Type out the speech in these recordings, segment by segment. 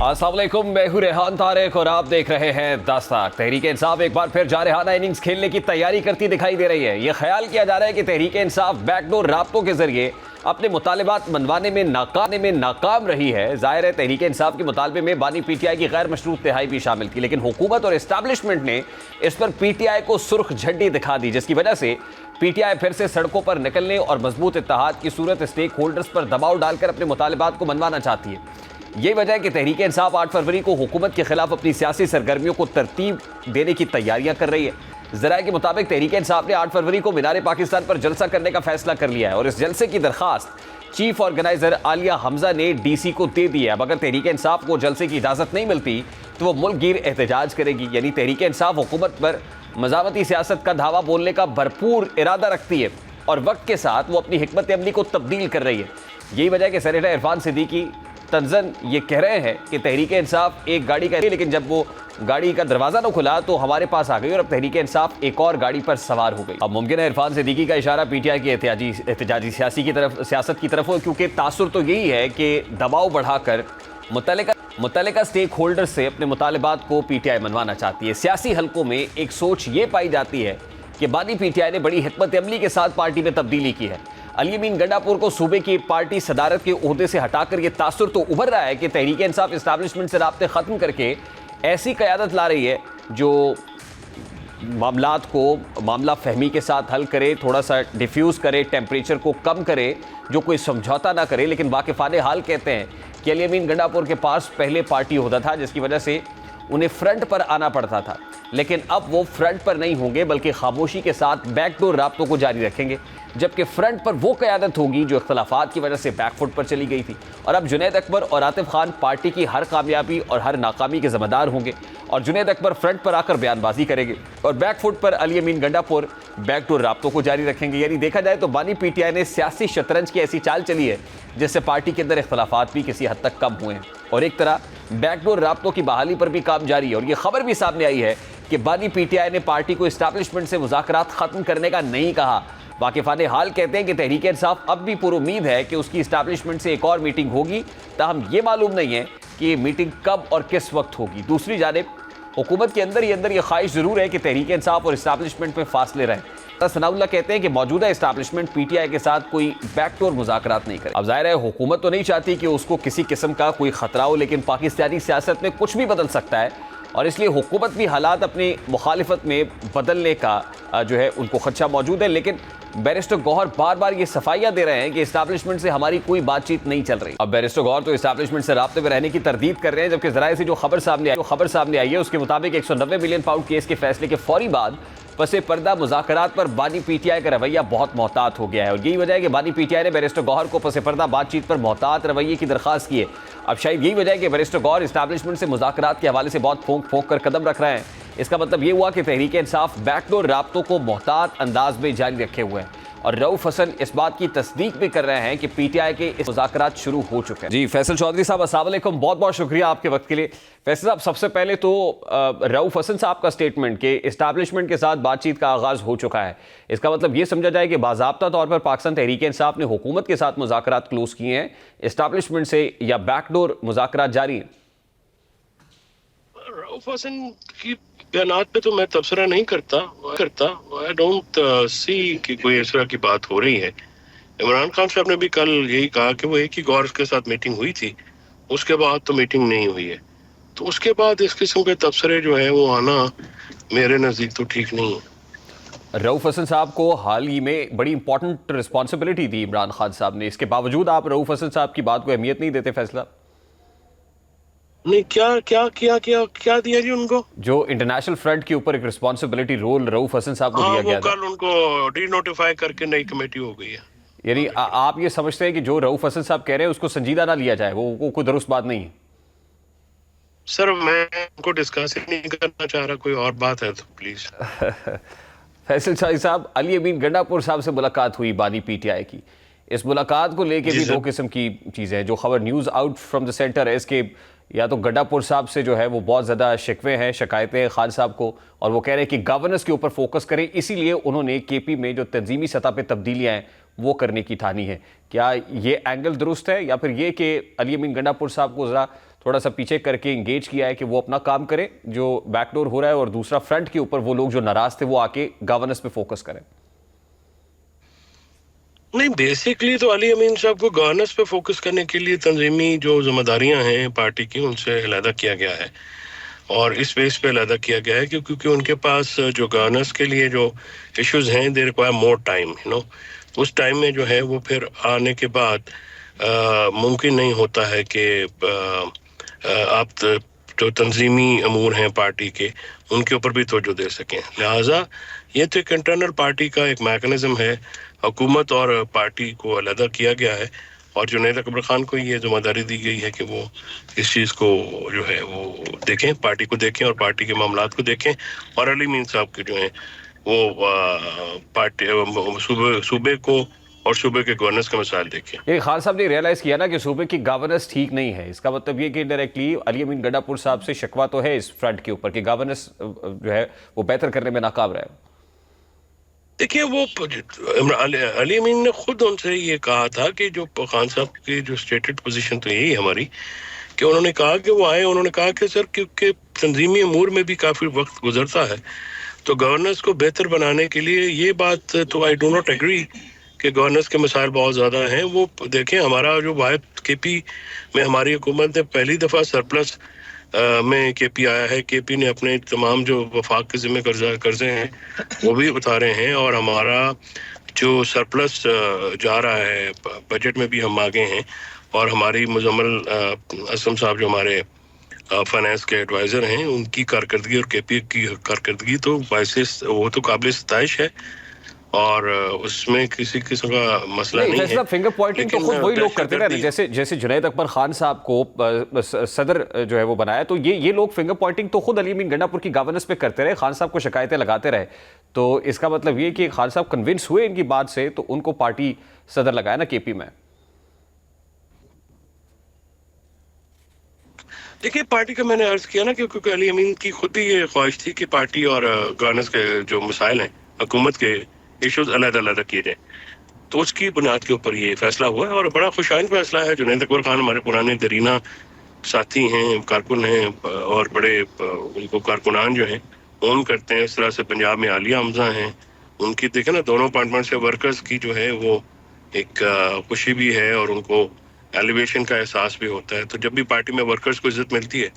अस्सलाम वालेकुम, मैं हूं रेहान तारिक और आप देख रहे हैं दस्तक। तहरीक इंसाफ एक बार फिर जारहाना इनिंग्स खेलने की तैयारी करती दिखाई दे रही है। यह ख्याल किया जा रहा है कि तहरीक इंसाफ बैकडोर राब्तों के जरिए अपने मुतालिबात मनवाने में नाकाम रही है। जाहिर है तहरीक इंसाफ के मुतालबे में बानी पीटीआई की गैर मशरूत तिहाई भी शामिल थी, लेकिन हुकूमत और इस्टेब्लिशमेंट ने इस पर पीटीआई को सुर्ख झंडी दिखा दी, जिसकी वजह से पीटीआई फिर से सड़कों पर निकलने और मजबूत इत्तेहाद की सूरत स्टेक होल्डर्स पर दबाव डालकर अपने मुतालिबात को मनवाना चाहती है। यही वजह है कि तहरीक इंसाफ 8 फरवरी को हुकूमत के खिलाफ अपनी सियासी सरगर्मियों को तरतीब देने की तैयारियां कर रही है। ज़राए के मुताबिक तहरीक इंसाफ ने 8 फरवरी को मीनार पाकिस्तान पर जलसा करने का फैसला कर लिया है और इस जलसे की दरखास्त चीफ ऑर्गेनाइजर आलिया हमजा ने डीसी को दे दी है। अब अगर तहरीक इंसाफ को जलसे की इजाज़त नहीं मिलती तो वो मुल्क गिर एहतजाज करेगी। यानी तहरीक इंसाफ हुकूमत पर मज़ामती सियासत का धावा बोलने का भरपूर इरादा रखती है और वक्त के साथ वो अपनी हिकमत अमली को तब्दील कर रही है। यही वजह है कि सेनेटर इरफान सिद्दीकी तंजन ये कह रहे हैं कि तहरीक इंसाफ एक गाड़ी का, लेकिन जब वो गाड़ी का दरवाज़ा न खुला तो हमारे पास आ गई और अब तहरीक इंसाफ एक और गाड़ी पर सवार हो गई। अब मुमकिन है इरफान सिद्दीकी का इशारा पीटीआई की एहतजाजी सियासत की तरफ हो, क्योंकि तासुर तो यही है कि दबाव बढ़ाकर मुतल्लिका स्टेक होल्डर से अपने मुतालिबात को पीटीआई मनवाना चाहती है। सियासी हलकों में एक सोच ये पाई जाती है कि बानी पीटीआई ने बड़ी हिकमत अमली के साथ पार्टी में तब्दीली की है। अली अमीन गंडापुर को सूबे की पार्टी सदारत के ओहदे से हटाकर यह तासुर तो उभर रहा है कि तहरीक इंसाफ इस्टेब्लिशमेंट से राब्ते ख़त्म करके ऐसी क़यादत ला रही है जो मामला फहमी के साथ हल करे, थोड़ा सा डिफ्यूज़ करे, टेम्परेचर को कम करे, जो कोई समझौता ना करे। लेकिन वाकिफ़ाने हाल कहते हैं कि अली अमीन गंडापुर के पास पहले पार्टी ओहदा था, जिसकी वजह से उन्हें फ्रंट पर आना पड़ता था, लेकिन अब वो फ्रंट पर नहीं होंगे बल्कि खामोशी के साथ बैकडोर राब्तों को जारी रखेंगे, जबकि फ्रंट पर वो क़यादत होगी जो इख्तलाफात की वजह से बैकफुट पर चली गई थी। और अब जुनैद अकबर और आतिफ खान पार्टी की हर कामयाबी और हर नाकामी के ज़िम्मेदार होंगे और जुनैद अकबर फ्रंट पर आकर बयानबाजी करेंगे और बैकफुट पर अली अमीन गंडापुर बैकडोर राब्तों को जारी रखेंगे। यानी देखा जाए तो बानी पीटीआई ने सियासी शतरंज की ऐसी चाल चली है जिससे पार्टी के अंदर इख्तलाफात भी किसी हद तक कम हुए हैं और एक तरह बैकडोर राब्तों की बहाली पर भी काम जारी है। और ये खबर भी सामने आई है कि बानी पीटीआई ने पार्टी को इस्टेब्लिशमेंट से मुज़ाकरात ख़त्म करने का नहीं कहा। वाकिफ़ाने हाल कहते हैं कि तहरीक इंसाफ अब भी पुरुमीद है कि उसकी इस्टेब्लिशमेंट से एक और मीटिंग होगी, ताहम ये मालूम नहीं है कि ये मीटिंग कब और किस वक्त होगी। दूसरी जानिब हुकूमत के अंदर ये ख्वाहिश ज़रूर है कि तहरीक इंसाफ और इस्टेब्लिशमेंट में फासले रहें। सनाउल्लाह कहते हैं कि मौजूदा इस्टेब्लिशमेंट पीटीआई के साथ कोई बैकडोर मुज़ाकरात नहीं करे। अब जाहिर है हुकूमत तो नहीं चाहती कि उसको किसी किस्म का कोई ख़तरा हो, लेकिन पाकिस्तानी सियासत में कुछ भी बदल सकता है और इसलिए हुकूमत भी हालात अपनी मुखालिफत में बदलने का जो है उनको खदशा मौजूद है। लेकिन बैरिस्टर गौहर बार बार ये सफाइयाँ दे रहे हैं कि इस्टेब्लिशमेंट से हमारी कोई बातचीत नहीं चल रही। अब बैरिस्टर गौहर तो इस्टेब्लिशमेंट से राब्ते में रहने की तरदीद कर रहे हैं, जबकि ज़राए से जो खबर सामने आई है उसके मुताबिक 190 मिलियन पाउंड केस के फैसले के फौरी बाद पसे पर्दा मुज़ाकरात पर बानी पीटीआई का रवैया बहुत मोहतात हो गया है और यही वजह है कि बानी पीटीआई ने बैरिस्टर गौहर को पसे पर्दा बातचीत पर मोहतात रवैये की दरख्वास्त की है। अब शायद यही वजह है कि बैरिस्टर गौहर इस्टेब्लिशमेंट से मुज़ाकरात के हवाले से बहुत फोंक कर कदम रख रहे हैं। इसका मतलब ये हुआ कि तहरीक इंसाफ बैकडोर राब्तों को मोहतात अंदाज में जारी रखे हुए हैं और रऊफ हसन इस बात की तस्दीक भी कर रहे हैं कि पीटीआई के इस मुज़ाकरात शुरू हो चुके हैं। जी फैसल चौधरी साहब, अस्सलाम वालेकुम, बहुत बहुत शुक्रिया आपके वक्त के लिए। फैसल साहब, सबसे पहले तो रऊफ हसन साहब का स्टेटमेंट कि इस्टेब्लिशमेंट के साथ बातचीत का आगाज़ हो चुका है, इसका मतलब ये समझा जाए कि बाज़ाब्ता तौर पर पाकिस्तान तहरीक इंसाफ ने हुकूमत के साथ मुज़ाकरात क्लोज किए हैं, इस्टेब्लिशमेंट से या बैकडोर मुज़ाकरात जारी हैं? रऊफ हसन की बयानात पे तो मैं तबसरा नहीं करता। आई डोंट सी कि कोई इस तरह की बात हो रही है। इमरान खान साहब ने भी कल यही कहा कि वो एक ही गौर के साथ मीटिंग हुई थी, उसके बाद तो मीटिंग नहीं हुई है। तो उसके बाद इस किस्म के तबसरे जो है वो आना मेरे नज़दीक तो ठीक नहीं है। रऊफ हसन साहब को हाल ही में बड़ी इंपॉर्टेंट रिस्पॉन्सिबिलिटी दी इमरान खान साहब ने, इसके बावजूद आप रऊफ हसन साहब की बात को अहमियत नहीं देते? फैसला नहीं, क्या दिया जी उनको? जो इंटरनेशनल फ्रंट के ऊपर एक रिस्पांसिबिलिटी रोल रऊफ हसन साहब को दिया गया था, कल उनको डीनोटिफाई करके नई कमेटी हो गई है। यानी आप ये समझते हैं कि जो रऊफ हसन साहब कह रहे हैं उसको संजीदा ना लिया जाए, वो कोई दुरुस्त बात नहीं है? सर मैं उनको डिस्कस ही नहीं करना चाह रहा, कोई और बात है तो प्लीज। फैसल शाही साहब, अली अमीन गंडापुर साहब से मुलाकात हुई बानी पीटीआई की, इस मुलाकात को लेके भी दो किस्म की चीज़ें हैं। जो खबर news out from the centre है इसके या तो गंडापुर साहब से जो है वो बहुत ज़्यादा शिकवे हैं, शिकायतें हैं खान साहब को, और वो कह रहे हैं कि गवर्नेंस के ऊपर फोकस करें, इसीलिए उन्होंने केपी में जो तंजीमी सतह पे तब्दीलियाँ हैं वो करने की ठानी है। क्या ये एंगल दुरुस्त है या फिर ये कि अली अमीन गंडापुर साहब को ज़रा थोड़ा सा पीछे करके इंगेज किया है कि वो अपना काम करे जो बैकडोर हो रहा है, और दूसरा फ्रंट के ऊपर वो लोग जो नाराज थे वो आके गवर्नेंस पे फोकस करें? नहीं, बेसिकली तो अली अमीन साहब को गवर्नेंस पे फोकस करने के लिए तंजीमी जो जिम्मेदारियां हैं पार्टी की उनसे अलहदा किया गया है, और इस बेस पे अलहदा किया गया है क्योंकि उनके पास जो गवर्नेंस के लिए जो इश्यूज हैं दे रिक्वायर मोर टाइम, उस टाइम में जो है वो फिर आने के बाद मुमकिन नहीं होता है कि आप जो तंजीमी अमूर हैं पार्टी के उनके ऊपर भी तवज्जो दे सकें। लिहाजा ये तो एक इंटरनल पार्टी का एक मैकेनिज्म है, हुकूमत और पार्टी को अलहदा किया गया है, और जुनैद अकबर खान को ये जिम्मेदारी दी गई है कि वो इस चीज़ को जो है वो देखें, पार्टी को देखें और पार्टी के मामलात को देखें, और अली मीन साहब के जो हैं वो पार्टी सूबे को और सूबे के गवर्नेंस का मसाइल देखें। ये खान साहब ने रियलाइज किया ना कि सूबे की गवर्नेंस ठीक नहीं है, इसका मतलब ये कि डायरेक्टली अली अमीन गंडापुर साहब से शिकवा तो है इस फ्रंट के ऊपर कि गवर्नेंस जो है वो बेहतर करने में नाकाम रहा है। देखिए, वो अली अमीन ने खुद उनसे ये कहा था कि जो खान साहब की जो स्टेटेड पोजीशन तो यही हमारी कि उन्होंने कहा कि वो आए, उन्होंने कहा कि सर क्योंकि तंजीमी अमूर में भी काफी वक्त गुजरता है तो गवर्नेंस को बेहतर बनाने के लिए ये बात तो आई डो नॉट एग्री कि गवर्नेंस के मसाइल बहुत ज़्यादा हैं। वो देखें, हमारा जो वाहिद केपी में हमारी हुकूमत ने पहली दफ़ा सरप्लस में केपी आया है। केपी ने अपने तमाम जो वफाक के ज़िम्मे कर्जे हैं वो भी उतारे हैं, और हमारा जो सरप्लस जा रहा है बजट में भी हम आगे हैं, और हमारी मुजम्मल असम साहब जो हमारे फाइनेंस के एडवाइज़र हैं उनकी कारकर्दगी और केपी की कारकर्दगी तो वो तो काबिल सताइश है, और उसमें किसी किस्म का मसला नहीं है। फिंगर पॉइंटिंग तो खुद वही लोग करते रहे ना, जैसे जुनैद अकबर खान साहब को सदर जो है वो बनाया, तो ये लोग फिंगर पॉइंटिंग तो खुद अली अमीन गंडापुर की गवर्नेंस पे करते रहे, खान साहब को शिकायतें लगाते रहे। तो इसका मतलब ये कि खान साहब कन्विंस हुए इनकी बात से तो उनको पार्टी सदर लगाया ना केपी में। देखिए, पार्टी का मैंने अर्ज किया ना क्योंकि अली अमीन की खुद ही ये ख्वाहिश थी कि पार्टी और गवर्नेंस के जो मसाइल हैं हुकूमत के इश्यूज अलग-अलग किए जाए, तो उसकी बुनियाद के ऊपर ये फैसला हुआ है, और बड़ा खुशाइन फैसला है। जुनैद अकबर खान हमारे पुराने दरीना साथी हैं, कारकुन हैं, और बड़े उनको कारकुनान जो हैं ओन करते हैं। इस तरह से पंजाब में आलिया हमजा हैं, उनकी देखें ना दोनों अपार्टमेंट से वर्कर्स की जो है वो एक खुशी भी है और उनको एलिवेशन का एहसास भी होता है। तो जब भी पार्टी में वर्कर्स को इज्जत मिलती है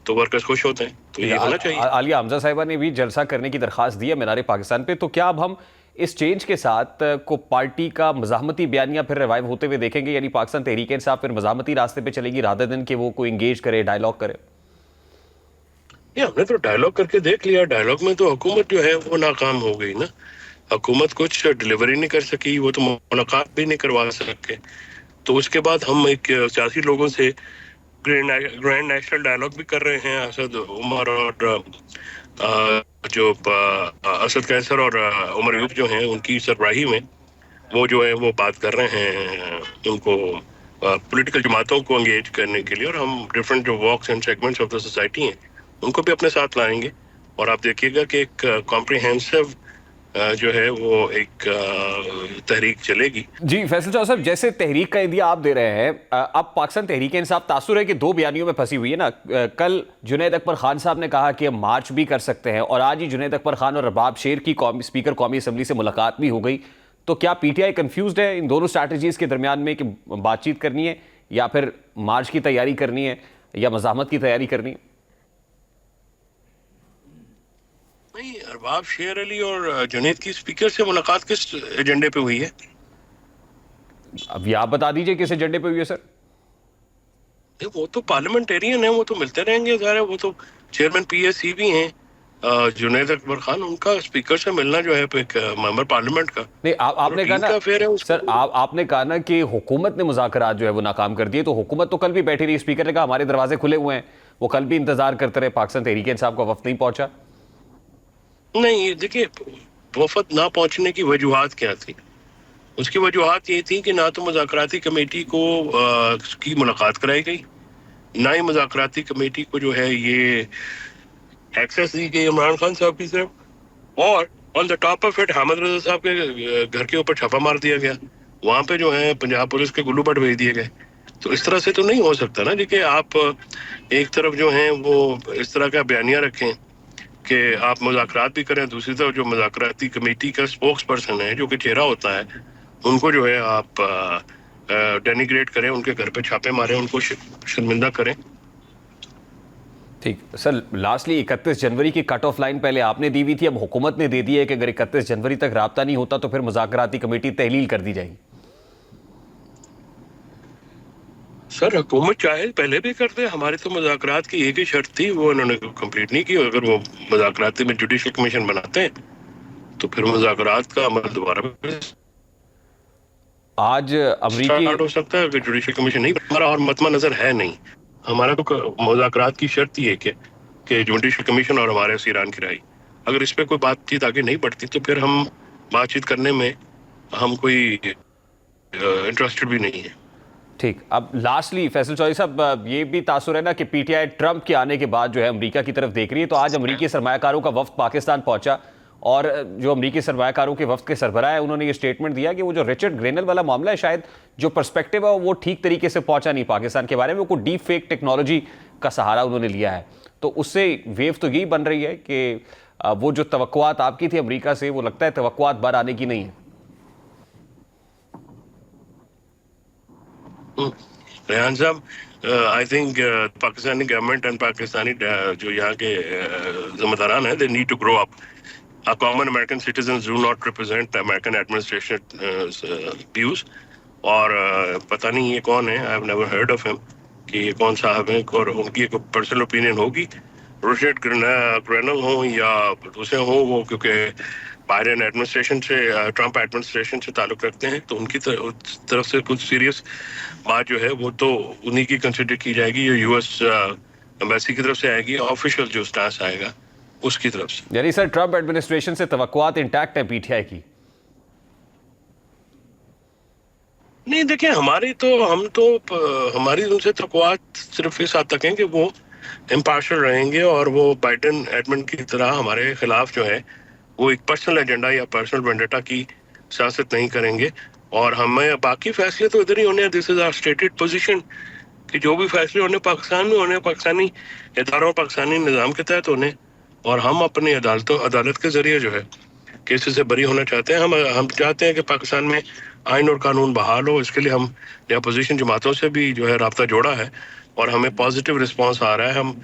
तो वर्कर्स खुश होते हैं, तो ये होना चाहिए। आलिया हमजा साहिबा ने भी जलसा करने की दरखास्त दी है मीनार पाकिस्तान पे, तो क्या अब हम इस चेंज के साथ को पार्टी का मज़ाहमती बयानिया फिर रिवाइव होते हुए देखेंगे, यानी पाकिस्तान तहरीक इंसाफ फिर मज़ाहमती रास्ते पे चलेगी रादर देन कि वो कोई इंगेज करे, डायलॉग करे? ये हमने तो डायलॉग करके देख लिया। डायलॉग में तो हुकूमत जो है वो नाकाम हो गई ना, हुकूमत कुछ डिलीवरी नहीं कर सकी, वो तो मुलाकात भी नहीं करवा सके। तो उसके बाद हम एक सियासी लोगों से ग्रैंड नेशनल डायलॉग भी कर रहे हैं। असद उमर और जो असद कैसर और उमर यूब जो हैं उनकी सरबराही में वो जो है वो बात कर रहे हैं उनको पॉलिटिकल जमातों को एंगेज करने के लिए, और हम डिफरेंट जो walks and segments of the society हैं उनको भी अपने साथ लाएंगे, और आप देखिएगा कि एक कॉम्प्रिहेंसिव जो है वो एक तहरीक चलेगी। जी फैसल चौधरी साहब, जैसे तहरीक का इंदिया आप दे रहे हैं, अब पाकिस्तान तहरीक इंसाफ तासुर है कि दो बयानियों में फंसी हुई है ना। कल जुनैद अकबर खान साहब ने कहा कि हम मार्च भी कर सकते हैं, और आज ही जुनैद अकबर खान और रबाब शेर की स्पीकर कौमी असम्बली से मुलाकात भी हो गई। तो क्या पीटीआई कंफ्यूज्ड है इन दोनों स्ट्रैटेजीज के दरमियान में कि बातचीत करनी है या फिर मार्च की तैयारी करनी है या मज़ाहमत की तैयारी करनी है? नहीं, अरबाब शेर अली और जुनैद की स्पीकर से मुलाकात किस एजेंडे पे हुई है? अब आप बता दीजिए किस एजेंडे पे हुई है सर? वो तो पार्लियामेंटेरियन है, वो तो मिलते रहेंगे, ज़ाहिर है वो तो चेयरमैन पीएससी भी हैं। जुनैद अकबर खान, उनका स्पीकर से मिलना जो है एक मेंबर पार्लियामेंट का नहीं, आपने कहा ना सर, आपने कहा ना कि हुकूमत ने मुज़ाकरात जो है वो नाकाम कर दिए, तो हुकूमत तो कल भी बैठी रही, स्पीकर ने कहा हमारे दरवाजे खुले हुए हैं, वो कल भी इंतजार करते रहे, पाकिस्तान तहरीक इंसाफ का वफ्द नहीं पहुंचा। नहीं, देखिए वफद ना पहुंचने की वजूहात क्या थी? उसकी वजूहात ये थी कि ना तो मुज़ाकराती कमेटी को की मुलाकात कराई गई, ना ही मुज़ाकराती कमेटी को जो है ये एक्सेस दी गई इमरान खान साहब की तरफ, और on the top of it Hamid Raza साहब के घर के ऊपर छापा मार दिया गया। वहां पे जो है पंजाब पुलिस के गुल्लू भट्ट भेज दिए गए। तो इस तरह से तो नहीं हो सकता ना जी कि आप एक तरफ जो है वो इस तरह का बयानिया रखें कि आप मुज़ाकरात भी करें, दूसरी तरफ जो मुज़ाकराती कमेटी का स्पोक्स पर्सन है जो कि चेहरा होता है उनको जो है आप डेनिग्रेट करें, उनके घर पे छापे मारें, उनको शर्मिंदा करें। ठीक सर, लास्टली 31 जनवरी की कट ऑफ लाइन पहले आपने दी हुई थी, अब हुकूमत ने दे दी है कि अगर 31 जनवरी तक राब्ता नहीं होता तो फिर मुज़ाकराती कमेटी तहलील कर दी जाएगी। सर हुकूमत चाहे पहले भी कर दे, हमारी तो मुज़ाकरात की एक ही शर्त थी, वो उन्होंने कंप्लीट नहीं की। अगर वो मुज़ाकराती में जुडिशल कमीशन बनाते हैं तो फिर मुज़ाकरात का अमल दोबारा आज अमरीकी स्टार्ट हो सकता है। अगर जुडिशल कमीशन नहीं, हमारा और मतमा नजर है नहीं, हमारा तो मुज़ाकरात की शर्त ही है कि जुडिशल कमीशन और हमारे ईरान की राय, अगर इस पे कोई बातचीत आगे नहीं बढ़ती तो फिर हम बातचीत करने में हम कोई इंटरेस्टेड भी नहीं है। ठीक, अब लास्टली फैसल चौधरी साहब, ये भी तासुर है ना कि पीटीआई ट्रंप के आने के बाद जो है अमेरिका की तरफ देख रही है। तो आज अमेरिकी सरमायाकारों का वफ्द पाकिस्तान पहुंचा और जो अमेरिकी सरमायाकारों के वफ्द के सरबराह है उन्होंने ये स्टेटमेंट दिया कि वो जो रिचर्ड ग्रेनल वाला मामला है, शायद जो पर्सपेक्टिव है वो ठीक तरीके से पहुंचा नहीं पाकिस्तान के बारे में, वो डीप फेक टेक्नोलॉजी का सहारा उन्होंने लिया है। तो उससे वेव तो यही बन रही है कि वो जो तवक्कुआत आपकी थी अमेरिका से, वो लगता है तवक्कुआत बार आने की नहीं है। रेहान साहब, I think Pakistani government and Pakistani जो यहाँ के जिम्मेदारान हैं, they need to grow up. Common American citizens do not represent American administration views. और पता नहीं ये कौन है, I have never heard of him कि ये कौन साहब हैं, और उनकी एक पर्सनल ओपिनियन होगी। रिचर्ड ग्रेनल हो या दूसरे हो, वो क्योंकि बाइडेन एडमिनिस्ट्रेशन से, ट्रंप एडमिनिस्ट्रेशन से ताल्लुक रखते हैं, तो उनकी तरफ से कुछ सीरियस बात जो है वो तो उन्हीं की कंसिडर की जाएगी, ये यूएस एम्बेसी की तरफ से आएगी, ऑफिशियल जो स्टांस आएगा उसकी तरफ से। यानी सर ट्रंप एडमिनिस्ट्रेशन से तवक्कुआत इंटैक्ट है पीटीआई की? नहीं, देखिए हमारी उनसे तवक्कुआत सिर्फ इस हद तक है कि वो इम्पार्शियल रहेंगे और वो बाइडेन एडमिन की तरह हमारे खिलाफ जो है वो एक पर्सनल एजेंडा या पर्सनल वेंडेटा की सियासत नहीं करेंगे। और हमें बाकी फैसले तो इधर ही होने, this is our stated position कि जो भी फैसले होने पाकिस्तान में होने, पाकिस्तानी इदारों, पाकिस्तानी निज़ाम के तहत होने, और हम अपनी अदालत के जरिए जो है केसेस से बरी होना चाहते हैं। हम चाहते हैं कि पाकिस्तान में आइन और कानून बहाल हो। इसके लिए हम अपोजिशन जमातों से भी जो है राब्ता जोड़ा है और हमें पॉजिटिव रिस्पांस आ रहा है। हम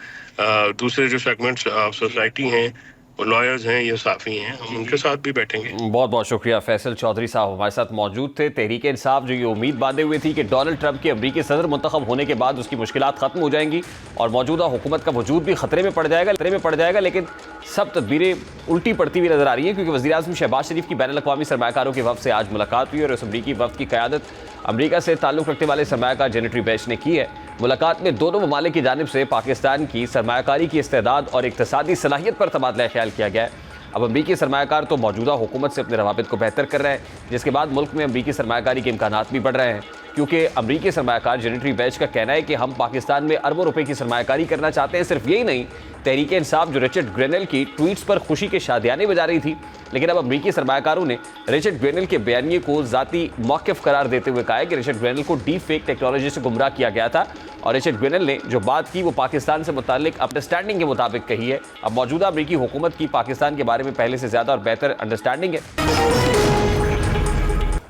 दूसरे जो सेगमेंट्स ऑफ सोसाइटी हैं, लॉयर्स हैं, ये साफ़ी हैं, हम उनके साथ भी बैठेंगे। बहुत बहुत शुक्रिया। फैसल चौधरी साहब हमारे साथ मौजूद थे। तहरीक इंसाफ जो ये उम्मीद बांधे हुए थी कि डोनाल्ड ट्रंप के अमरीकी सदर मुंतखब होने के बाद उसकी मुश्किलात खत्म हो जाएंगी और मौजूदा हुकूमत का वजूद भी खतरे में पड़ जाएगा, लेकिन सब तदबीरें उल्टी पड़ती हुई नजर आ रही है, क्योंकि वज़ीर आज़म शहबाज शरीफ की बैनुल अक़वामी सरमायाकारों के वफ़द से आज मुलाकात हुई और उस अमरीकी वफ़द की क़यादत अमरीका से ताल्लुक़ रखने वाले सरमायाकार जेनेटरी बेच ने की है। मुलाकात में दोनों ममालिक की जानिब से पाकिस्तान की सरमायाकारी की इस्तेदाद और इक़्तिसादी सलाहियत पर तबादला ख्याल किया गया है। अब अमरीकी सरमायाकार तो मौजूदा हुकूमत से अपने रवाबित को बेहतर कर रहे हैं, जिसके बाद मुल्क में अमरीकी सरमायाकारी के इम्कानात भी बढ़ रहे हैं, क्योंकि अमरीकी सरमायाकार जेनेटरी बेच का कहना है कि हम पाकिस्तान में अरबों रुपए की सरमायाकारी करना चाहते हैं। सिर्फ यही नहीं, तहरीक इंसाफ जो रिचर्ड ग्रेनल की ट्वीट्स पर खुशी के शादियाने बजा रही थी, लेकिन अब अमरीकी सरमायाकारों ने रिचर्ड ग्रेनल के बयानिए को ज़ाती मौक़िफ़ करार देते हुए कहा है कि रिचर्ड ग्रेनल को डीप फेक टेक्नोलॉजी से गुमराह किया गया था और रिचर्ड ग्रेनल ने जो बात की वो पाकिस्तान से मुताल्लिक अंडरस्टैंडिंग के मुताबिक कही है। अब मौजूदा अमरीकी हुकूमत की पाकिस्तान के बारे में पहले से ज़्यादा और बेहतर अंडरस्टैंडिंग है।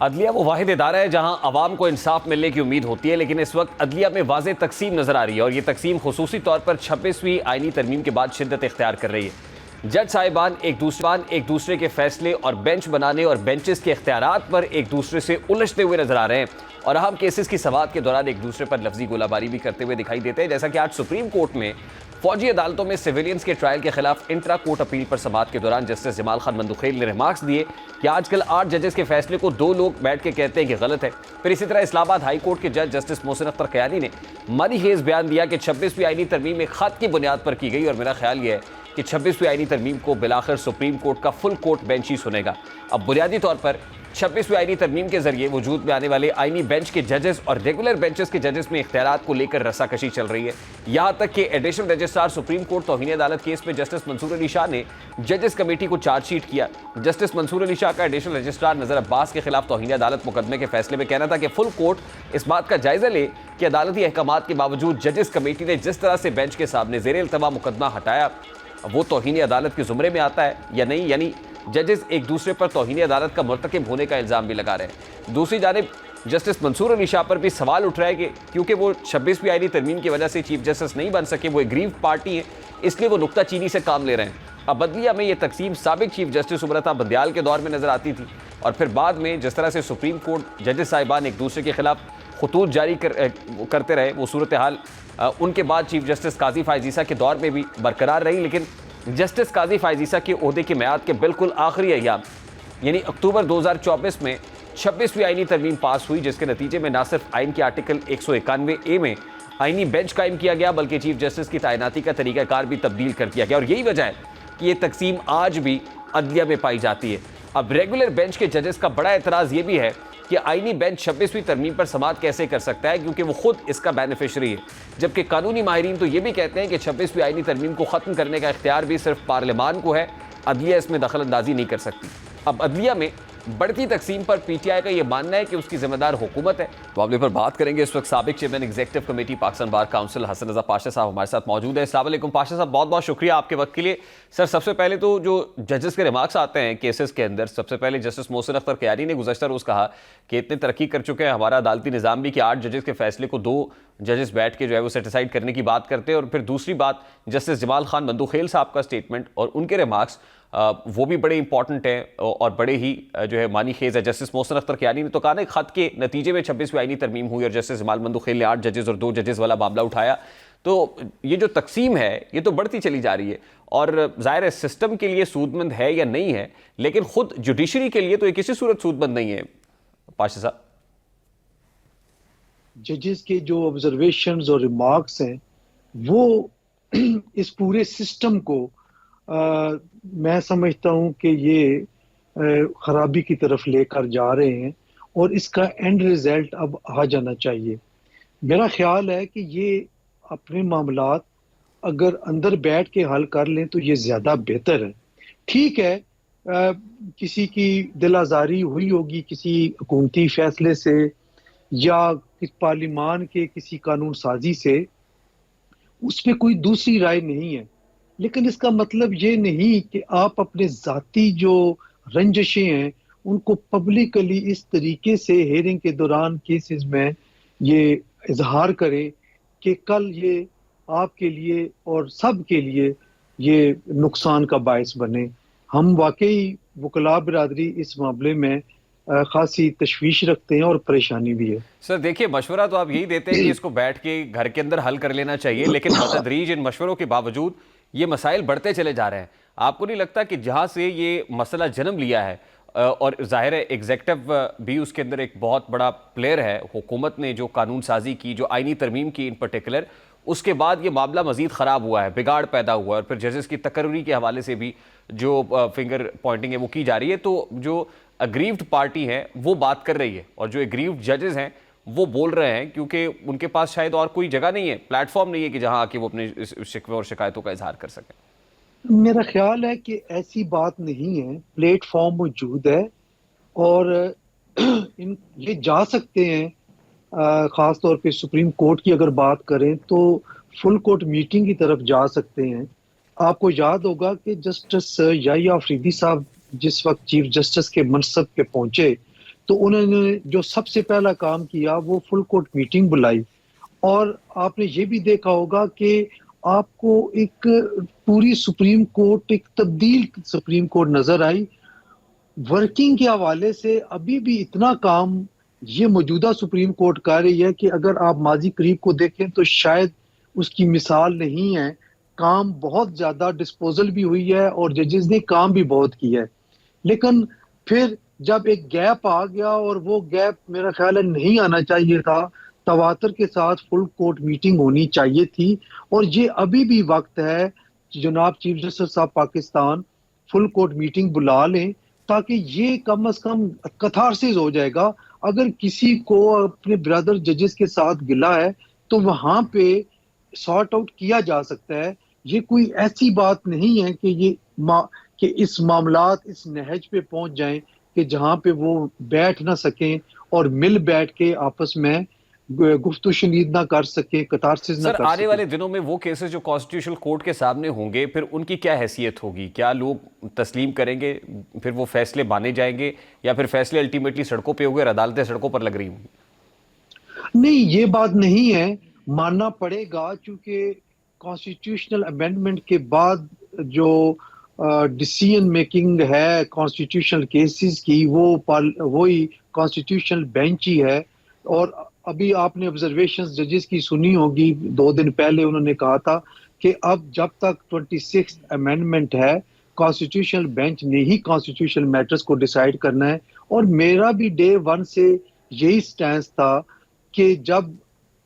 अदलिया वो वाहिद इदारा है जहां अवाम को इंसाफ मिलने की उम्मीद होती है, लेकिन इस वक्त अदलिया में वाज़ेह तकसीम नजर आ रही है और ये तकसीम खुसूसी तौर पर 26वीं आईनी तरमीम के बाद शिद्दत इख्तियार कर रही है। जज साहिबान एक दूसरे के फैसले और बेंच बनाने और बेंचेस के इख्तियारात पर एक दूसरे से उलझते हुए नजर आ रहे हैं और अहम केसेस की समाअत के दौरान एक दूसरे पर लफ्जी गोलाबारी भी करते हुए दिखाई देते हैं। जैसा कि आज सुप्रीम कोर्ट में फौजी अदालतों में सिविलियंस के ट्रायल के खिलाफ इंट्रा कोर्ट अपील पर समाअत के दौरान जस्टिस जमाल खान मंदुखेल ने रिमार्क्स दिए कि आजकल 8 जजेस के फैसले को 2 लोग बैठ के कहते हैं कि गलत है। फिर इसी तरह इस्लामाबाद हाई कोर्ट के जज जस्टिस मोहसिन अख्तर कयानी ने मनी हेज बयान दिया कि 26वीं आईनी तरमीम एक खत की बुनियाद पर की गई और मेरा ख्याल यह है कि 26वीं आईनी तरमीम को बिलाखिर सुप्रीम कोर्ट का फुल कोर्ट बेंच ही सुनेगा। अब बुनियादी तौर पर 26वीं आईनी तरमीम के जरिए वजूद में आने वाले आईनी बेंच के जजेस और रेगुलर बेंचेस के जजेस में इख्तियारात को लेकर रस्साकशी चल रही है। यहां तक कि एडिशनल रजिस्ट्रार सुप्रीम कोर्ट तौहीन अदालत केस में जस्टिस मंसूर अली शाह ने जजेस कमेटी को चार्जशीट किया। जस्टिस मंसूर अली शाह का एडिशनल रजिस्ट्रार नजर अब्बास के खिलाफ तौहीन अदालत मुकदमे के फैसले में कहना था कि फुल कोर्ट इस बात का जायजा ले कि अदालती अहकामात के बावजूद जजेस कमेटी ने जिस तरह से बेंच के सामने ज़ेरे इल्तवा मुकदमा हटाया वो तौहीन अदालत के जुमरे में आता है या नहीं, यानी जजेस एक दूसरे पर तौहीन अदालत का मुर्तकिब होने का इल्ज़ाम भी लगा रहे हैं। दूसरी जानिब जस्टिस मंसूर अली शाह पर भी सवाल उठ रहा है कि क्योंकि वो 26वीं आईनी तरमीम की वजह से चीफ जस्टिस नहीं बन सके, वो एग्रीव्ड पार्टी है, इसलिए वो नुक्ताचीनी से काम ले रहे हैं। अब अदलिया में ये तकसीम साबिक चीफ जस्टिस उमरता बंदियाल के दौर में नजर आती थी और फिर बाद में जिस तरह से सुप्रीम कोर्ट जजेस साहिबान एक दूसरे के खिलाफ खतूत जारी करते रहे, वो सूरत हाल उनके बाद चीफ जस्टिस काजी फ़ाइज़ ईसा के दौर में भी बरकरार रही। लेकिन जस्टिस काजी फ़ाइज़ ईसा के ओहदे की मियाद के बिल्कुल आखिरी अय्याम यानी अक्टूबर 2024 में 26वीं आईनी तरमीम पास हुई, जिसके नतीजे में न सिर्फ आइन के आर्टिकल 191A में आईनी बेंच कायम किया गया बल्कि चीफ जस्टिस की तैनाती का तरीक़ाकार भी तब्दील कर दिया गया। और यही वजह है कि ये तकसीम आज भी अदलिया में पाई जाती है। अब रेगुलर बेंच के जजेस का बड़ा एतराज़ ये भी है कि आईनी बेंच 26वीं तरमीम पर समाअत कैसे कर सकता है क्योंकि वो खुद इसका बेनिफिशरी है, जबकि कानूनी माहिरीन तो ये भी कहते हैं कि 26वीं आईनी तरमीम को ख़त्म करने का इख्तियार भी सिर्फ पार्लियामान को है, अदलिया इसमें दखल अंदाजी नहीं कर सकती। अब अदलिया में बढ़ती तकसीम पर पीटीआई का यह मानना है कि उसकी जिम्मेदार हुकूमत है। मामले पर बात करेंगे इस वक्त साबिक chairman executive committee Pakistan bar council Hasan Raza Pasha साहब हमारे साथ मौजूद है। अस्सलाम वालेकुम पाशा साहब, बहुत बहुत शुक्रिया आपके वक्त के लिए। सर, सबसे पहले तो जो जजेस के रिमार्क्स आते हैं केसेस के अंदर, सबसे पहले जस्टिस मोहसिन अख्तर क़यानी ने गुज़श्ता रोज़ कहा कि इतने तरक्की कर चुके हैं हमारा अदालती निज़ाम भी कि 8 जजेस के फैसले को 2 जजेस बैठ के जो है वो सेटिसाइड करने की बात करते हैं। और फिर दूसरी बात जस्टिस जमाल खान बंदूखेल साहब का स्टेटमेंट और उनके रिमार्क्स वो भी बड़े इंपॉर्टेंट हैं और बड़े ही जो है मानी खेज है। जस्टिस मोहसिन अख्तर क़यानी ने तो कहा ना खत के नतीजे में 26वीं आईनी तरमीम हुई और जस्टिस जमाल बंदूखेल ने 8 जजेस और 2 जजेस वाला मामला उठाया। तो ये जो तकसीम है ये तो बढ़ती चली जा रही है और ज़ाहिर है सिस्टम के लिए सूदमंद है या नहीं है, लेकिन खुद जुडिशरी के लिए तो ये किसी सूरत सूदमंद नहीं है। पाशा साहब, जजेस के जो ऑब्जर्वेशंस और रिमार्क्स हैं वो इस पूरे सिस्टम को मैं समझता हूं कि ये खराबी की तरफ लेकर जा रहे हैं और इसका एंड रिजल्ट अब आ जाना चाहिए। मेरा ख्याल है कि ये अपने मामलात अगर अंदर बैठ के हल कर लें तो ये ज़्यादा बेहतर है। ठीक है, किसी की दिल आज़ारी हुई होगी किसी हुकूमती फैसले से या पार्लिमान के किसी कानून साजी से, उस पर कोई दूसरी राय नहीं है, लेकिन इसका मतलब ये नहीं कि आप अपने ज़ाती जो रंजशें हैं उनको पब्लिकली इस तरीके से हेयरिंग के दौरान केसेस में ये इजहार करें कि कल ये आपके लिए और सब के लिए ये नुकसान का बायस बने। हम वाकई वकला बिरादरी इस मामले में खासी तशवीश रखते हैं और परेशानी भी है। सर देखिए, मशवरा तो आप यही देते हैं कि इसको बैठ के घर के अंदर हल कर लेना चाहिए, लेकिन बतदरीज इन मशवरों के बावजूद ये मसाइल बढ़ते चले जा रहे हैं। आपको नहीं लगता कि जहाँ से ये मसला जन्म लिया है और ज़ाहिर है एग्जेक्टिव भी उसके अंदर एक बहुत बड़ा प्लेयर है, हुकूमत ने जो कानून साजी की, जो आईनी तरमीम की इन पर्टिकुलर, उसके बाद ये मामला मज़ीद ख़राब हुआ है, बिगाड़ पैदा हुआ है और फिर जजेस की तकर्री के हवाले से भी जो फिंगर पॉइंटिंग है वो की जा रही है। तो जो अग्रीव्ड पार्टी है वो बात कर रही है और जो एग्रीव्ड जजेस हैं वो बोल रहे हैं क्योंकि उनके पास शायद और कोई जगह नहीं है, प्लेटफॉर्म नहीं है कि जहां आके वो अपने शिकवे और शिकायतों का इजहार कर सकें। मेरा ख्याल है कि ऐसी बात नहीं है, प्लेटफॉर्म मौजूद है और ये जा सकते हैं। ख़ास तौर पे सुप्रीम कोर्ट की अगर बात करें तो फुल कोर्ट मीटिंग की तरफ जा सकते हैं। आपको याद होगा कि जस्टिस याहिया अफरीदी साहब जिस वक्त चीफ जस्टिस के मनसब पे पहुंचे तो उन्होंने जो सबसे पहला काम किया वो फुल कोर्ट मीटिंग बुलाई और आपने ये भी देखा होगा कि आपको एक पूरी सुप्रीम कोर्ट, एक तब्दील सुप्रीम कोर्ट नजर आई। वर्किंग के हवाले से अभी भी इतना काम ये मौजूदा सुप्रीम कोर्ट कर रही है कि अगर आप माजी करीब को देखें तो शायद उसकी मिसाल नहीं है। काम बहुत ज्यादा डिस्पोजल भी हुई है और जजेस ने काम भी बहुत किया है, लेकिन फिर जब एक गैप आ गया और वो गैप मेरा ख्याल है नहीं आना चाहिए था, तवातर के साथ फुल कोर्ट मीटिंग होनी चाहिए थी और ये अभी भी वक्त है जनाब चीफ जस्टिस साहब पाकिस्तान फुल कोर्ट मीटिंग बुला लें ताकि ये कम से कम कथारसिस हो जाएगा। अगर किसी को अपने ब्रदर जजेस के साथ गिला है तो वहां पे सॉर्ट आउट किया जा सकता है। ये कोई ऐसी बात नहीं है कि कि इस मामलात इस नहज पे पहुंच जाएं कि जहां पे वो बैठ ना सकें और मिल बैठ के आपस में गुफ्तगू शनीद ना कर सके, कतारसिस ना सर, कर आने सके। वाले दिनों में वो केसेस जो कॉन्स्टिट्यूशनल कोर्ट के सामने होंगे, फिर उनकी क्या हैसियत होगी? क्या लोग तस्लीम करेंगे, फिर वो फैसले माने जाएंगे, या फिर फैसले अल्टीमेटली सड़कों पे होंगे और अदालतें सड़कों पर लग रही होंगी? नहीं, ये बात नहीं है, मानना पड़ेगा, क्योंकि कॉन्स्टिट्यूशनल अमेंडमेंट के बाद जो डिसीजन मेकिंग है कॉन्स्टिट्यूशनल केसेस की, वही कॉन्स्टिट्यूशनल बेंच ही है। और अभी आपने ऑब्जर्वेशंस जजेस की सुनी होगी, 2 दिन पहले उन्होंने कहा था कि अब जब तक 26th अमेंडमेंट है, कॉन्स्टिट्यूशनल बेंच ने ही कॉन्स्टिट्यूशनल मैटर्स को डिसाइड करना है। और मेरा भी डे 1 से यही स्टैंस था कि जब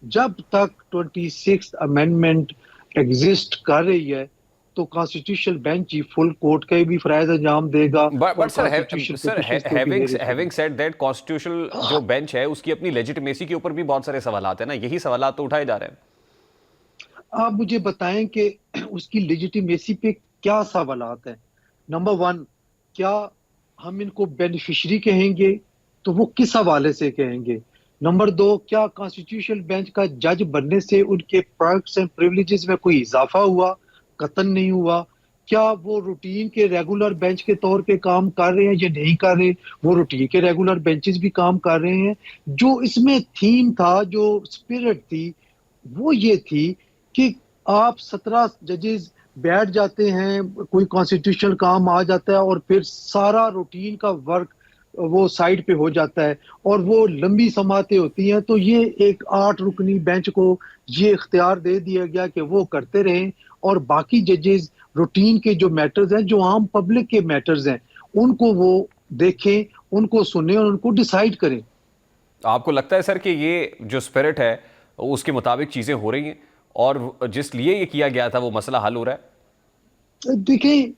जब तक 26th अमेंडमेंट एग्जिस्ट कर रही है तो कॉन्स्टिट्यूशनल बेंच ही फुल कोर्ट का भी फराइज अंजाम देगा। But sir, constitution having said that, constitutional जो बेंच है उसकी अपनी लेजिटिमेसी के ऊपर भी बहुत सारे सवालात है ना, यही सवालात तो उठाए जा रहे हैं। आप मुझे बताएं कि उसकी लेजिटिमेसी पे क्या सवालात है। नंबर 1, क्या हम इनको बेनिफिशरी कहेंगे तो वो किस हवाले से कहेंगे। नंबर 2, क्या कॉन्स्टिट्यूशनल बेंच का जज बनने से उनके राइट्स एंड प्रिविलेजेस में कोई इजाफा हुआ, कतन नहीं हुआ। क्या वो रूटीन के रेगुलर बेंच के तौर पे काम कर रहे हैं या नहीं कर रहे। वो रूटीन के रेगुलर बेंचेस भी काम कर रहे हैं। जो इसमें थीम था, जो स्पिरिट थी, वो ये थी कि आप 17 जजेस बैठ जाते हैं, कोई कॉन्स्टिट्यूशनल काम आ जाता है और फिर सारा रूटीन का वर्क वो साइड पे हो जाता है और वो लंबी समातें होती हैं। तो ये एक 8 रुकनी बेंच को ये इख्तियार दे दिया गया कि वो करते रहें और बाकी जजेस रूटीन के जो मैटर्स हैं, जो आम पब्लिक के मैटर्स हैं, उनको वो देखें, उनको सुने और उनको डिसाइड करें। आपको लगता है सर कि ये जो स्पिरिट है उसके मुताबिक चीजें हो रही हैं और जिस लिए ये किया गया था वो मसला हल हो रहा है? देखिए,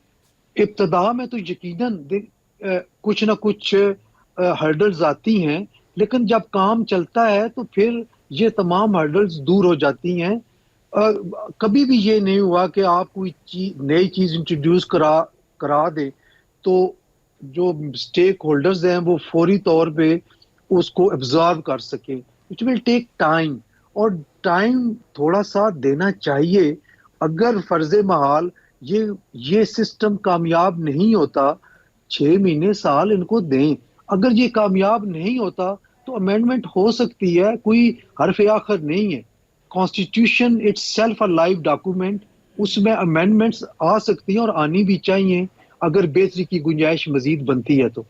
इब्तदा में तो यकीनन कुछ ना कुछ हर्डल्स आती हैं, लेकिन जब काम चलता है तो फिर ये तमाम हर्डल्स दूर हो जाती हैं। कभी भी ये नहीं हुआ कि आप कोई नई चीज इंट्रोड्यूस करा दे तो जो स्टेक होल्डर्स हैं वो फौरी तौर पे उसको एब्जॉर्व कर सके। इट विल टेक टाइम, और टाइम थोड़ा सा देना चाहिए। अगर फर्ज महाल ये सिस्टम कामयाब नहीं होता, 6 महीने साल इनको दें। अगर ये कामयाब नहीं होता तो अमेंडमेंट हो सकती है, कोई हरफ आखिर नहीं है। Constitution it's self a live document, उसमें अमेंडमेंट्स आ सकती हैं और आनी भी चाहिए अगर बेहतरी की गुंजाइश मजीद बनती है तो।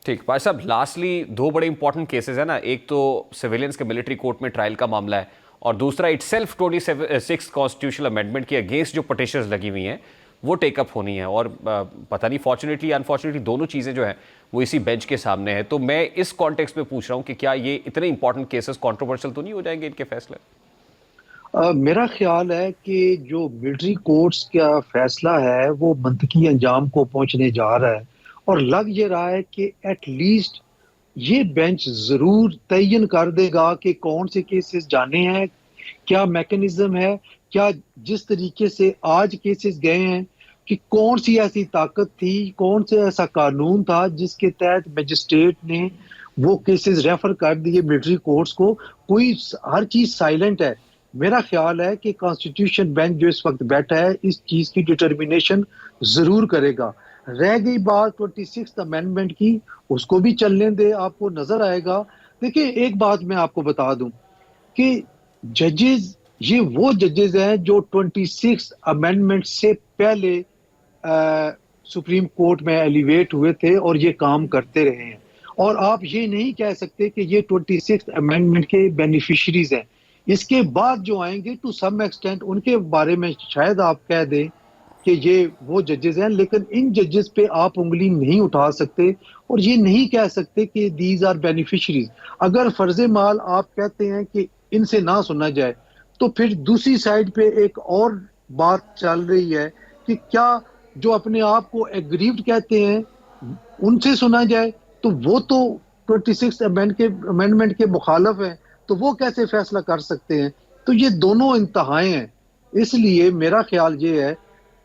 ठीक भाई साहब, लास्टली 2 बड़े इंपॉर्टेंट केसेस है ना, एक तो सिविलियंस के मिलिट्री कोर्ट में ट्रायल का मामला है और दूसरा इटसेल्फ 26 कॉन्स्टिट्यूशनल अमेंडमेंट के अगेंस्ट जो पिटीशंस लगी हुई हैं वो टेकअप होनी है। और पता नहीं फॉर्चुनेटली अनफॉर्चुनेटली दोनों चीज़ें जो हैं वो इसी बेंच के सामने है। तो मैं इस कॉन्टेक्स्ट में पूछ रहा हूँ कि क्या ये इतने इंपॉर्टेंट केसेस कंट्रोवर्शियल तो नहीं हो जाएंगे इनके फैसले? मेरा ख्याल है कि जो मिलिट्री कोर्ट्स का फैसला है वो मंतकी अंजाम को पहुंचने जा रहा है और लग ये रहा है कि एटलीस्ट ये बेंच जरूर तयन कर देगा कि कौन से केसेस जाने हैं, क्या मैकेनिज्म है, क्या जिस तरीके से आज केसेस गए हैं कि कौन सी ऐसी ताकत थी, कौन से ऐसा कानून था जिसके तहत मजिस्ट्रेट ने वो केसेस रेफर कर दिए मिलिट्री कोर्ट्स को। कोई हर चीज साइलेंट है। मेरा ख्याल है कि कॉन्स्टिट्यूशन बेंच जो इस वक्त बैठा है इस चीज की डिटर्मिनेशन जरूर करेगा। रह गई बात 26th अमेंडमेंट की, उसको भी चलने दे, आपको नजर आएगा। देखिए, एक बात मैं आपको बता दूं कि जजेस, ये वो जजेस हैं जो 26th अमेंडमेंट से पहले सुप्रीम कोर्ट में एलिवेट हुए थे और ये काम करते रहे हैं। और आप ये नहीं कह सकते कि ये 26th अमेंडमेंट के बेनिफिशरीज हैं। इसके बाद जो आएंगे टू सम एक्सटेंट उनके बारे में शायद आप कह दें कि ये वो जजेस हैं, लेकिन इन जजेस पे आप उंगली नहीं उठा सकते और ये नहीं कह सकते कि दीज आर बेनिफिशरीज। अगर फर्ज माल आप कहते हैं कि इनसे ना सुना जाए तो फिर दूसरी साइड पे एक और बात चल रही है कि क्या जो अपने आप को एग्रीव्ड कहते हैं उनसे सुना जाए, तो वो तो 26 अमेंडमेंट के मुखालफ हैं, तो वो कैसे फैसला कर सकते हैं? तो ये दोनों इंतहाएं हैं। इसलिए मेरा ख्याल ये है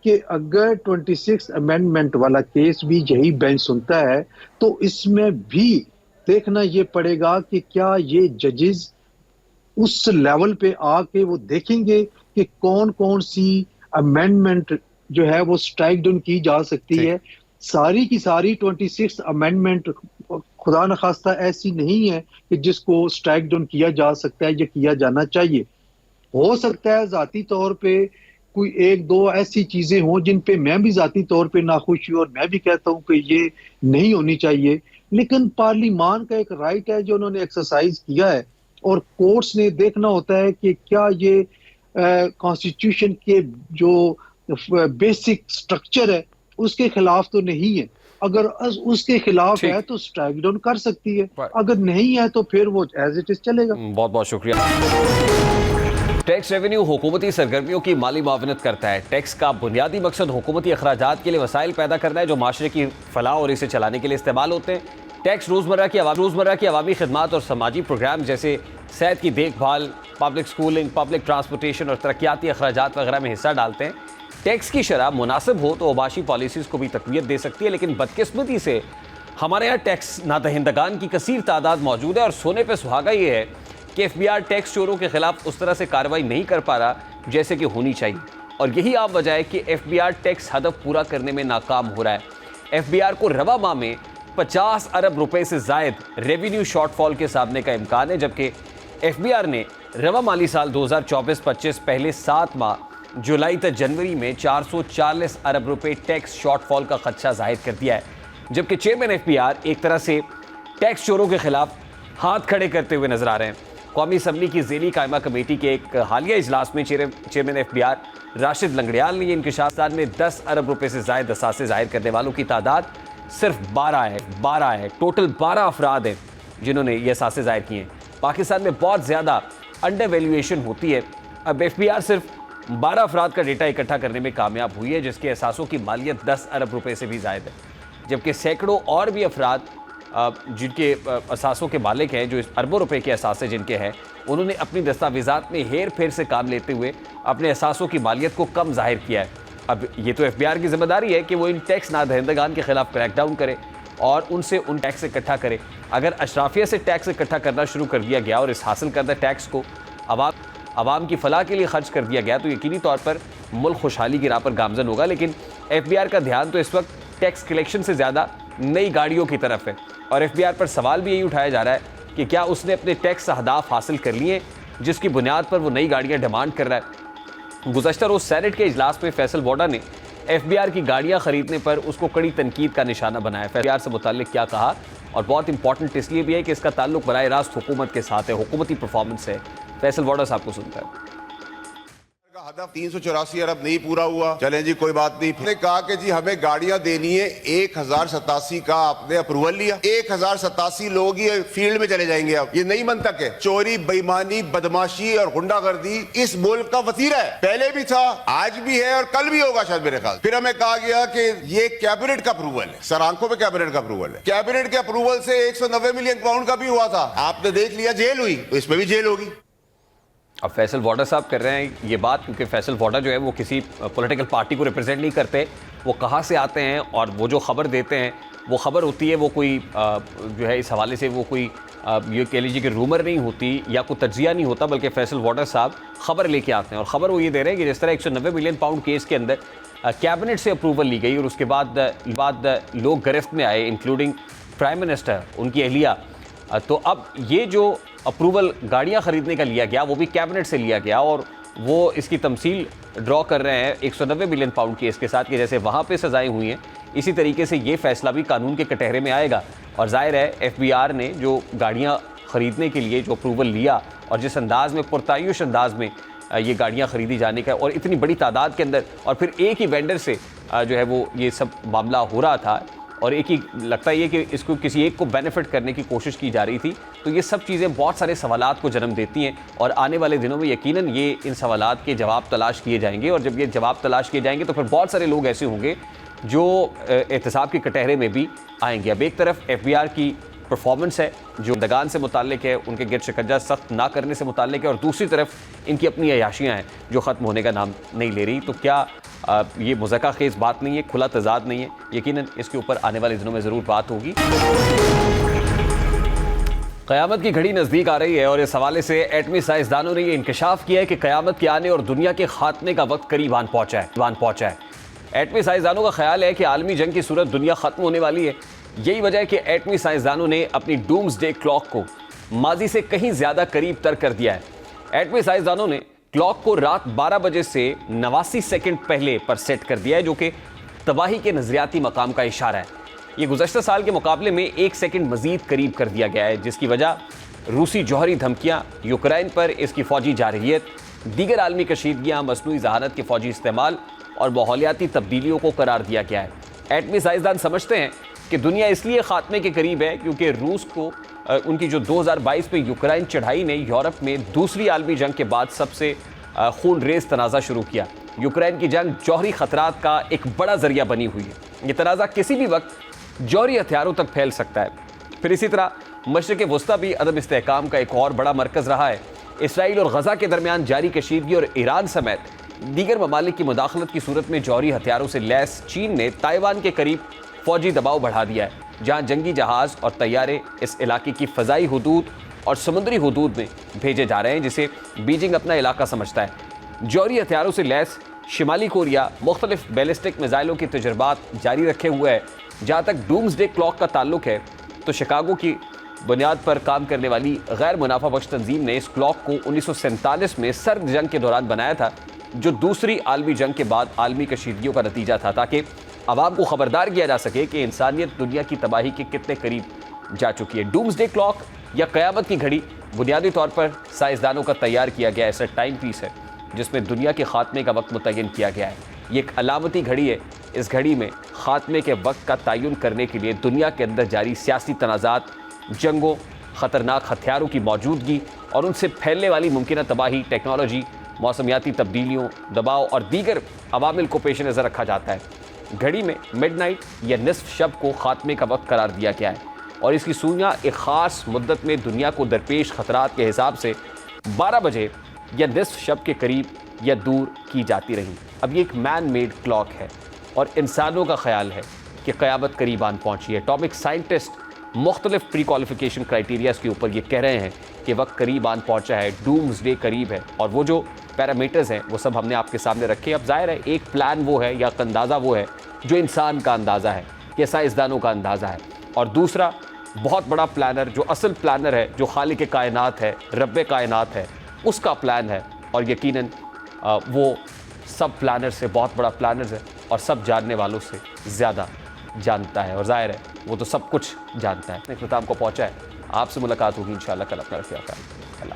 कि अगर 26 अमेंडमेंट वाला केस भी यही बेंच सुनता है, तो इसमें भी देखना ये पड़ेगा कि क्या ये जजेस उस लेवल पे आके वो देखेंगे कि कौन कौन सी अमेंडमेंट जो है वो स्ट्राइक डाउन की जा सकती है। सारी की सारी 26 अमेंडमेंट खुदा न खास्ता ऐसी नहीं है कि जिसको स्ट्राइक डाउन किया जा सकता है या किया जाना चाहिए। हो सकता है जाती तौर पे कोई एक दो ऐसी चीजें हों जिन पे मैं भी जाती तौर पे नाखुश हूं और मैं भी कहता हूं कि ये नहीं होनी चाहिए, लेकिन पार्लिमान का एक राइट है जो उन्होंने एक्सरसाइज किया है, और कोर्ट्स ने देखना होता है कि क्या ये कॉन्स्टिट्यूशन के जो बेसिक स्ट्रक्चर है उसके खिलाफ तो नहीं है। अगर उसके खिलाफ है तो स्ट्राइक डाउन कर सकती है, अगर नहीं है तो फिर वो एज इट इज चलेगा। बहुत बहुत शुक्रिया। टैक्स रेवेन्यू हुकूमती सरगर्मियों की माली मुआवनत करता है। टैक्स का बुनियादी मकसद हुकूमती अखराजात के लिए वसाइल पैदा करना है जो माशरे की फलाह और इसे चलाने के लिए इस्तेमाल होते हैं। टैक्स रोज़मर्रा की अवामी खिदमात और समाजी प्रोग्राम जैसे सेहत की देखभाल, पब्लिक स्कूलिंग, पब्लिक ट्रांसपोर्टेशन और तरक्याती अखराजात वगैरह में हिस्सा डालते हैं। टैक्स की शरह मुनासिब हो तो अबाशी पॉलिसीज़ को भी तक़वियत दे सकती है, लेकिन बदकिस्मती से हमारे यहाँ टैक्स नादहिंदगान की कसीर तादाद मौजूद है और सोने पर सुहागा ये है कि FBI टैक्स चोरों के खिलाफ उस तरह से कार्रवाई नहीं कर पा रहा जैसे कि होनी चाहिए, और यही आम वजह है कि FBI टैक्स हदफ पूरा करने में नाकाम हो रहा है। FBI को रवा माह में 50 अरब रुपए से जायद रेवेन्यू शॉर्टफॉल के सामने का इम्कान है, जबकि FBI ने रवा माली साल 2024-25 पहले 7 माह जुलाई तक जनवरी में 440 अरब रुपए टैक्स शॉर्टफॉल का खदशा जाहिर कर दिया है। जबकि चेयरमैन FBI एक तरह से टैक्स चोरों के खिलाफ हाथ खड़े करते हुए नजर आ रहे हैं। कौमी असम्बली की ज़ेली कायमा कमेटी के एक हालिया इजलास में चेयरमैन FBI राशिद लंगड़ियाल ने इंकशाफात में 10 अरब रुपए से जायद असासे जाहिर करने वालों की तादाद सिर्फ 12 है। टोटल 12 अफराद हैं जिन्होंने ये असासे जाहिर किए हैं। पाकिस्तान में बहुत ज़्यादा अंडर वैल्यूएशन होती है। अब FBI सिर्फ 12 अफराद का डेटा इकट्ठा करने में कामयाब हुई है, जिसके असासों की मालियत 10 अरब रुपए से भी जायद है, जबकि सैकड़ों और भी अफराद जिनके असासों के मालिक हैं, जो अरबों रुपए के असासे जिनके हैं, उन्होंने अपनी दस्तावेज़ात में हेर फेर से काम लेते हुए अपने असासों की मालियत को कम जाहिर किया है। अब ये तो FBI की जिम्मेदारी है कि वो इन टैक्स नादहिंदगान के खिलाफ क्रैकडाउन करे और उनसे उन टैक्स इकट्ठा करे। अगर अशराफिया से टैक्स इकट्ठा करना शुरू कर दिया गया और इस हासिल करदा टैक्स को आवाम की फलाह के लिए खर्च कर दिया गया तो यकीनी तौर पर मुल्क खुशहाली की राह पर गामजन होगा। लेकिन FBI का ध्यान तो इस वक्त टैक्स कलेक्शन से ज़्यादा नई गाड़ियों की तरफ है, और FBI पर सवाल भी यही उठाया जा रहा है कि क्या उसने अपने टैक्स अहदाफ हासिल कर लिए जिसकी बुनियाद पर वो नई गाड़ियाँ डिमांड कर रहा है। गुज़श्ता रोज़ सेनेट के इजलास में फैसल वोडा ने FBI की गाड़ियाँ ख़रीदने पर उसको कड़ी तनकीद का निशाना बनाया। FBI से मुताल्लिक़ क्या कहा, और बहुत इंपॉर्टेंट इसलिए भी है कि इसका ताल्लुक बराह रास्त हुकूमत के साथ है, हुकूमती परफॉर्मेंस है। फैसल वोडा साहब को सुनता है। हदफ 384 अरब नहीं पूरा हुआ, चलें जी कोई बात नहीं। आपने कहा कि जी हमें गाड़ियां देनी है, 1087 का आपने अप्रूवल लिया, 1087 लोग ही फील्ड में चले जाएंगे। अब ये नहीं मंतक है। चोरी, बेईमानी, बदमाशी और गुंडागर्दी इस मुल्क का वतीरा है, पहले भी था, आज भी है और कल भी होगा शायद मेरे ख्याल। फिर हमें कहा गया कि ये कैबिनेट का अप्रूवल है, सर आंखों पे कैबिनेट का अप्रूवल है। कैबिनेट के अप्रूवल से 190 मिलियन पाउंड का भी हुआ था, आपने देख लिया जेल हुई, तो इसमें भी जेल होगी। अब फैसल वोडा साहब कर रहे हैं ये बात, क्योंकि फैसल वोडा जो है वो किसी पॉलिटिकल पार्टी को रिप्रेजेंट नहीं करते, वो कहाँ से आते हैं और वो जो खबर देते हैं वो खबर होती है, वो कोई जो है इस हवाले से वो कोई ये कह लीजिए कि रूमर नहीं होती या कोई तज्जिया नहीं होता, बल्कि फैसल वोडा साहब खबर लेके आते हैं। और ख़बर वो ये दे रहे हैं कि जिस तरह 190 मिलियन पाउंड केस के अंदर कैबिनेट से अप्रूवल ली गई और उसके बाद लोग गिरफ्त में आए, इंक्लूडिंग प्राइम मिनिस्टर, उनकी अहलिया, तो अब ये जो अप्रूवल गाड़ियां ख़रीदने का लिया गया वो भी कैबिनेट से लिया गया, और वो इसकी तमसील ड्रॉ कर रहे हैं 190 मिलियन पाउंड केस के साथ कि जैसे वहाँ पे सज़ाएं हुई हैं, इसी तरीके से ये फ़ैसला भी कानून के कटहरे में आएगा। और ज़ाहिर है FBI ने जो गाड़ियाँ ख़रीदने के लिए जो अप्रूवल लिया और जिस अंदाज़ में पुरतायुश अंदाज में ये गाड़ियाँ ख़रीदी जाने का, और इतनी बड़ी तादाद के अंदर, और फिर एक ही वेंडर से जो है वो ये सब मामला हो रहा था, और एक ही लगता है कि इसको किसी एक को बेनिफिट करने की कोशिश की जा रही थी, तो ये सब चीज़ें बहुत सारे सवालात को जन्म देती हैं। और आने वाले दिनों में यकीनन ये इन सवालात के जवाब तलाश किए जाएंगे, और जब ये जवाब तलाश किए जाएंगे तो फिर बहुत सारे लोग ऐसे होंगे जो एहतसाब के कटहरे में भी आएंगे। अब एक तरफ FBI की परफॉर्मेंस है जो दगान से मुताल्लिक है, उनके गिरद शिकंजा सख्त ना करने से मुताल्लिक है, और दूसरी तरफ इनकी अपनी अयाशियाँ हैं जो ख़त्म होने का नाम नहीं ले रही। तो क्या ये मुज़क्का खेज़ बात नहीं है, खुला तज़ाद नहीं है? यकीनन इसके ऊपर आने वाले दिनों में ज़रूर बात होगी। क़यामत की घड़ी नज़दीक आ रही है और इस हवाले से एटमी साइंसदानों ने ये इंकशाफ किया है कि क़यामत के आने और दुनिया के खात्मे का वक्त करीब आन पहुँचा है। एटमी साइंसदानों का ख्याल है कि आलमी जंग की सूरत दुनिया ख़त्म होने वाली है। यही वजह है कि एटमी साइंसदानों ने अपनी डूम्सडे क्लॉक को माजी से कहीं ज़्यादा करीब तर कर दिया है। एटमी साइंसदानों ने क्लॉक को रात 12 बजे से 89 सेकंड पहले पर सेट कर दिया है, जो कि तबाही के नज़रियाती मकाम का इशारा है। ये गुज़श्ता साल के मुकाबले में 1 सेकंड मज़ीद करीब कर दिया गया है, जिसकी वजह रूसी जौहरी धमकियाँ, यूक्रेन पर इसकी फ़ौजी जारहियत, दीगर आलमी कशीदगियाँ, मसनूई जहानत के फ़ौजी इस्तेमाल और माहौलियाती तब्दीलियों को करार दिया गया है। एटमी साइंसदान समझते हैं कि दुनिया इसलिए ख़ात्मे के करीब है क्योंकि रूस को उनकी जो 2022 में यूक्रेन चढ़ाई ने यूरोप में दूसरी आलमी जंग के बाद सबसे खून रेज़ तनाज़ा शुरू किया। यूक्रेन की जंग जौहरी ख़तरात का एक बड़ा ज़रिया बनी हुई है। ये तनाज़ा किसी भी वक्त जौहरी हथियारों तक फैल सकता है। फिर इसी तरह मशरिक़ वस्ता भी अदम इस्तेहकाम का एक और बड़ा मरकज़ रहा है। इसराइल और गज़ा के दरमियान जारी कशीदगी और ईरान समेत दीगर ममालिक की मुदाखलत की सूरत में जौहरी हथियारों से लैस चीन ने ताइवान के करीब फ़ौजी दबाव बढ़ा दिया है, जहां जंगी जहाज़ और तैयारे इस इलाके की फ़ज़ाई हुदूद और समुद्री हुदूद में भेजे जा रहे हैं, जिसे बीजिंग अपना इलाका समझता है। जौहरी हथियारों से लैस शिमाली कोरिया मुख्तलिफ बैलिस्टिक मिज़ाइलों के तजुर्बात जारी रखे हुए है। जहाँ तक डूम्सडे क्लॉक का ताल्लुक है तो शिकागो की बुनियाद पर काम करने वाली गैर मुनाफा बख्श तंजीम ने इस क्लॉक को 1947 में सर्द जंग के दौरान बनाया था, जो दूसरी आलमी जंग के बाद आलमी कशीदगियों का नतीजा था, ताकि आवाम को खबरदार किया जा सके कि इंसानियत दुनिया की तबाही के कितने करीब जा चुकी है। डूम्सडे क्लॉक या क़यामत की घड़ी बुनियादी तौर पर साइंसदानों का तैयार किया गया ऐसा टाइम पीस है जिसमें दुनिया के ख़ात्मे का वक्त मुतय्यन किया गया है। ये एक अलामती घड़ी है। इस घड़ी में ख़ात्मे के वक्त का तयन करने के लिए दुनिया के अंदर जारी सियासी तनाज़ात, जंगों, ख़तरनाक हथियारों की मौजूदगी और उनसे फैलने वाली मुमकिन तबाही, टेक्नोलॉजी, मौसमियाती तब्दीलियों, दबाव और दीगर अवामिल को पेश नज़र रखा जाता है। घड़ी में मिडनाइट या निस्फ शब को ख़ात्मे का वक्त करार दिया गया है और इसकी सुइयाँ एक ख़ास मुद्दत में दुनिया को दरपेश ख़तरात के हिसाब से 12 बजे या निस्फ शब के करीब या दूर की जाती रही। अब ये एक मैन मेड क्लॉक है और इंसानों का ख्याल है कि क़यामत करीब आन पहुँची है। एटॉमिक साइंटिस्ट मुख्तलिफ प्री क्वालिफिकेशन क्राइटेरियाज़ के ऊपर ये कह रहे हैं कि वक्त करीब आन पहुँचा है, डूम्सडे करीब है, और वो जो पैरामीटर्स हैं वो सब हमने आपके सामने रखे। अब जाहिर है एक प्लान वो है या अंदाज़ा वो है जो इंसान का अंदाज़ा है, कि साइंसदानों का अंदाज़ा है, और दूसरा बहुत बड़ा प्लानर जो असल प्लानर है, जो खालिक कायनात है, रब्बे कायनात है, उसका प्लान है। और यकीनन वो सब प्लानर से बहुत बड़ा प्लानर है और सब जानने वालों से ज़्यादा जानता है, और जाहिर है वो तो सब कुछ जानता है। इख्तिताम को पहुँचा है। आपसे मुलाकात होगी इंशाअल्लाह कल। अपना रखिए ख्याल।